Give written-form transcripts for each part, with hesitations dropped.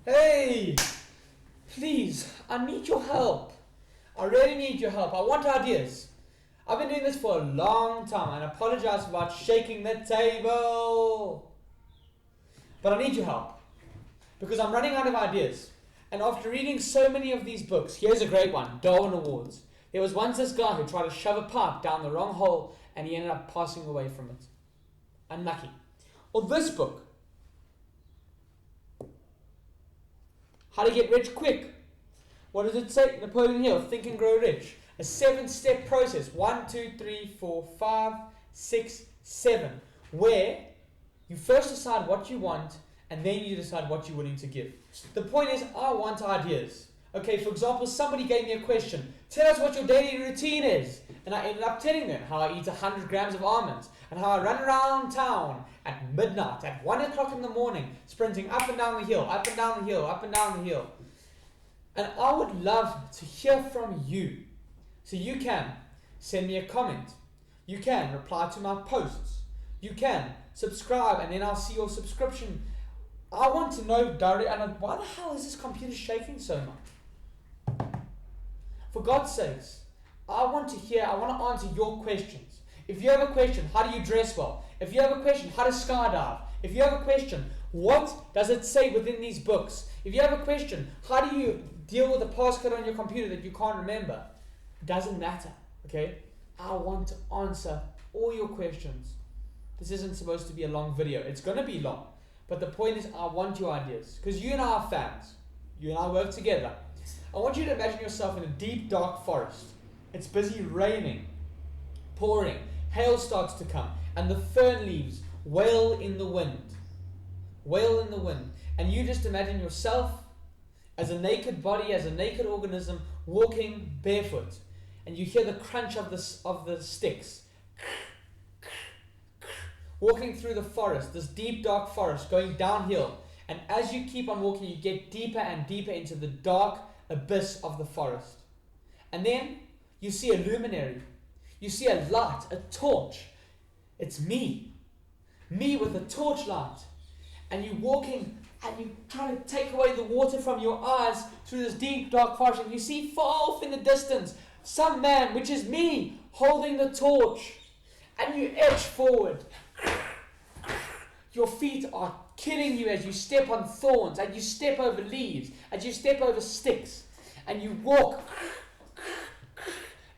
Hey, please, I need your help. I really need your help. I want ideas. I've been doing this for a long time and I apologize about shaking the table. But I need your help because I'm running out of ideas. And after reading so many of these books, here's a great one, Darwin Awards. There was once this guy who tried to shove a pipe down the wrong hole and he ended up passing away from it. Unlucky. Or this book, How to Get Rich Quick. What does it say? Napoleon Hill, Think and Grow Rich. A 7-step process, 1, 2, 3, 4, 5, 6, 7, where you first decide what you want and then you decide what you're willing to give. The point is, I want ideas. Okay, for example, somebody gave me a question. Tell us what your daily routine is. And I ended up telling them how I eat 100 grams of almonds and how I run around town at midnight, at 1 o'clock in the morning, sprinting up and down the hill, up and down the hill, up and down the hill. And I would love to hear from you. So you can send me a comment. You can reply to my posts. You can subscribe and then I'll see your subscription. I want to know directly, and why the hell is this computer shaking so much? For God's sakes, I want to answer your questions. If you have a question, how do you dress well? If you have a question, how to skydive? If you have a question, what does it say within these books? If you have a question, how do you deal with the passcode on your computer that you can't remember? It doesn't matter, okay? I want to answer all your questions. This isn't supposed to be a long video. It's going to be long. But the point is, I want your ideas. Because you and I are fans. You and I work together. I want you to imagine yourself in a deep, dark forest. It's busy raining, pouring. Hail starts to come. And the fern leaves wail in the wind. Wail in the wind. And you just imagine yourself as a naked body, as a naked organism, walking barefoot. And you hear the crunch of the sticks. Walking through the forest, this deep dark forest, going downhill. And as you keep on walking, you get deeper and deeper into the dark abyss of the forest. And then you see a luminary. You see a light, a torch. It's me. Me with a torchlight. And you're walking and you try to take away the water from your eyes through this deep dark forest. And you see far off in the distance some man, which is me, holding the torch. And you edge forward. Your feet are killing you as you step on thorns, and you step over leaves, and you step over sticks, and you walk.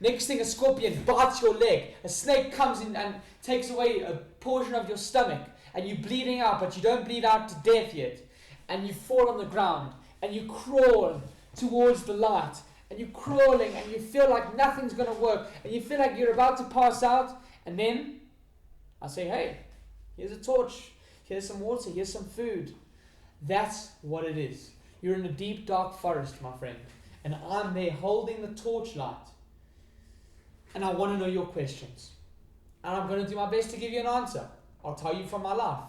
Next thing, a scorpion bites your leg. A snake comes in and takes away a portion of your stomach, and you're bleeding out, but you don't bleed out to death yet. And you fall on the ground, and you crawl towards the light, and you're crawling, and you feel like nothing's going to work, and you feel like you're about to pass out, and then I say, hey, here's a torch, here's some water, here's some food. That's what it is. You're in a deep, dark forest, my friend, and I'm there holding the torchlight. And I want to know your questions. And I'm going to do my best to give you an answer. I'll tell you from my life.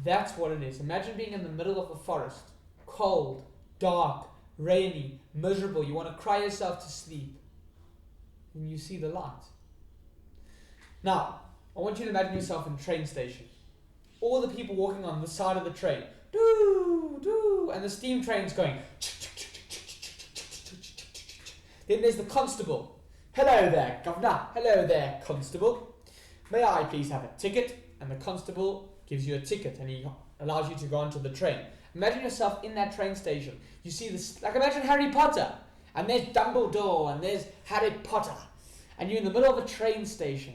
That's what it is. Imagine being in the middle of a forest, cold, dark, rainy, miserable. You want to cry yourself to sleep. And you see the light. Now, I want you to imagine yourself in a train station. All the people walking on the side of the train. Doo, doo, and the steam train's going. Then there's the constable. Hello there, governor. Hello there, constable. May I please have a ticket? And the constable gives you a ticket and he allows you to go onto the train. Imagine yourself in that train station. You see this, like imagine Harry Potter. And there's Dumbledore and there's Harry Potter. And you're in the middle of a train station.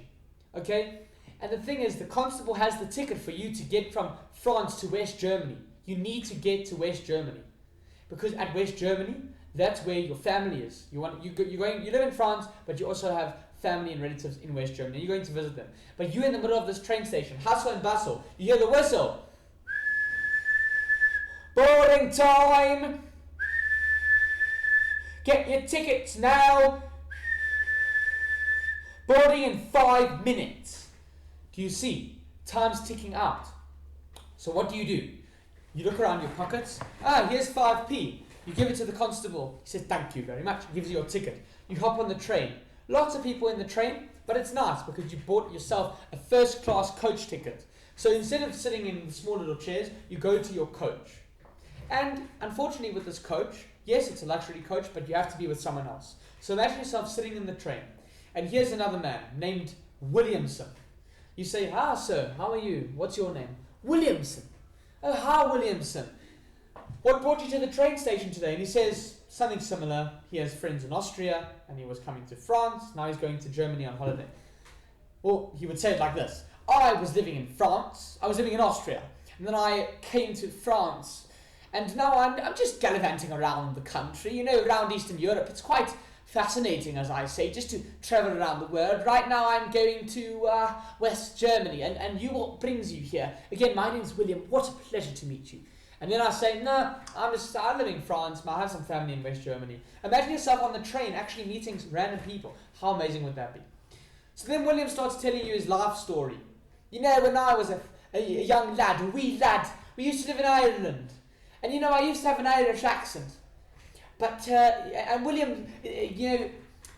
Okay? And the thing is, the constable has the ticket for you to get from France to West Germany. You need to get to West Germany. Because at West Germany, that's where your family is. You live in France, but you also have family and relatives in West Germany. You're going to visit them. But you're in the middle of this train station, hustle and bustle. You hear the whistle. Boarding time! Get your tickets now! Boarding in 5 minutes. Do you see? Time's ticking out. So what do? You look around your pockets. Here's 5p. You give it to the constable. He says, thank you very much. He gives you your ticket. You hop on the train. Lots of people in the train, but it's nice because you bought yourself a first class coach ticket. So instead of sitting in the small little chairs, you go to your coach. And unfortunately with this coach, yes, it's a luxury coach, but you have to be with someone else. So imagine yourself sitting in the train, and here's another man named Williamson. You say, "Hi sir, how are you? What's your name?" "Williamson." "Oh, hi Williamson. What brought you to the train station today?" And he says something similar. He has friends in Austria, and he was coming to France. Now he's going to Germany on holiday. Well, he would say it like this. "I was living in France. I was living in Austria. And then I came to France. And now I'm just gallivanting around the country, around Eastern Europe. It's quite fascinating, as I say, just to travel around the world. Right now I'm going to West Germany. And what brings you here?" "Again, my name's William. What a pleasure to meet you." And then I say, "No, I live in France. I have some family in West Germany." Imagine yourself on the train actually meeting random people. How amazing would that be? So then William starts telling you his life story. When I was a young lad, a wee lad, we used to live in Ireland. And I used to have an Irish accent. But, and William,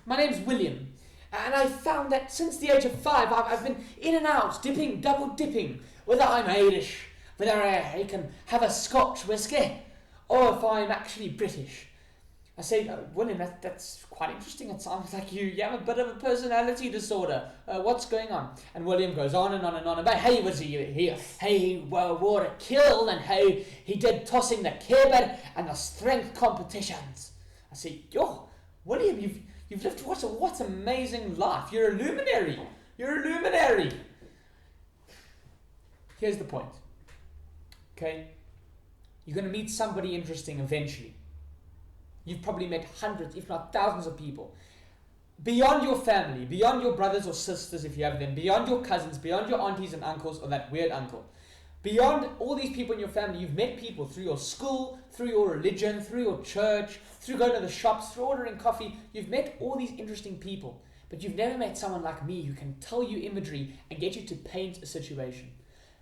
my name's William. And I found that since the age of 5, I've been in and out, double dipping, whether I'm Irish, whether I can have a Scotch whiskey, or if I'm actually British. I say, "William, that's quite interesting. It sounds like you have a bit of a personality disorder. What's going on?" And William goes on and on and on about how he wore a kill, and how he did tossing the caber and the strength competitions. I say, "Yo, William, you've lived what amazing life. You're a luminary. You're a luminary." Here's the point. Okay? You're going to meet somebody interesting eventually. You've probably met hundreds, if not thousands of people. Beyond your family, beyond your brothers or sisters if you have them, beyond your cousins, beyond your aunties and uncles or that weird uncle. Beyond all these people in your family, you've met people through your school, through your religion, through your church, through going to the shops, through ordering coffee. You've met all these interesting people, but you've never met someone like me who can tell you imagery and get you to paint a situation.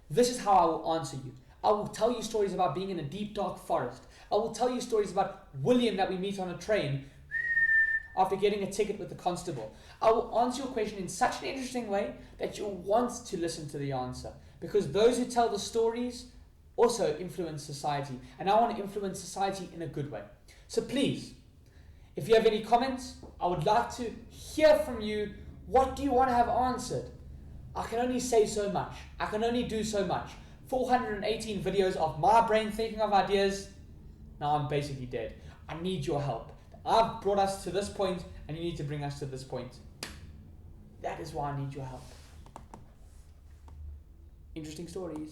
This is how I will answer you. I will tell you stories about being in a deep, dark forest. I will tell you stories about William that we meet on a train after getting a ticket with the constable. I will answer your question in such an interesting way that you'll want to listen to the answer. Because those who tell the stories also influence society. And I want to influence society in a good way. So please, if you have any comments, I would like to hear from you. What do you want to have answered? I can only say so much. I can only do so much. 418 videos of my brain thinking of ideas. Now I'm basically dead. I need your help. I've brought us to this point, and you need to bring us to this point. That is why I need your help. Interesting stories.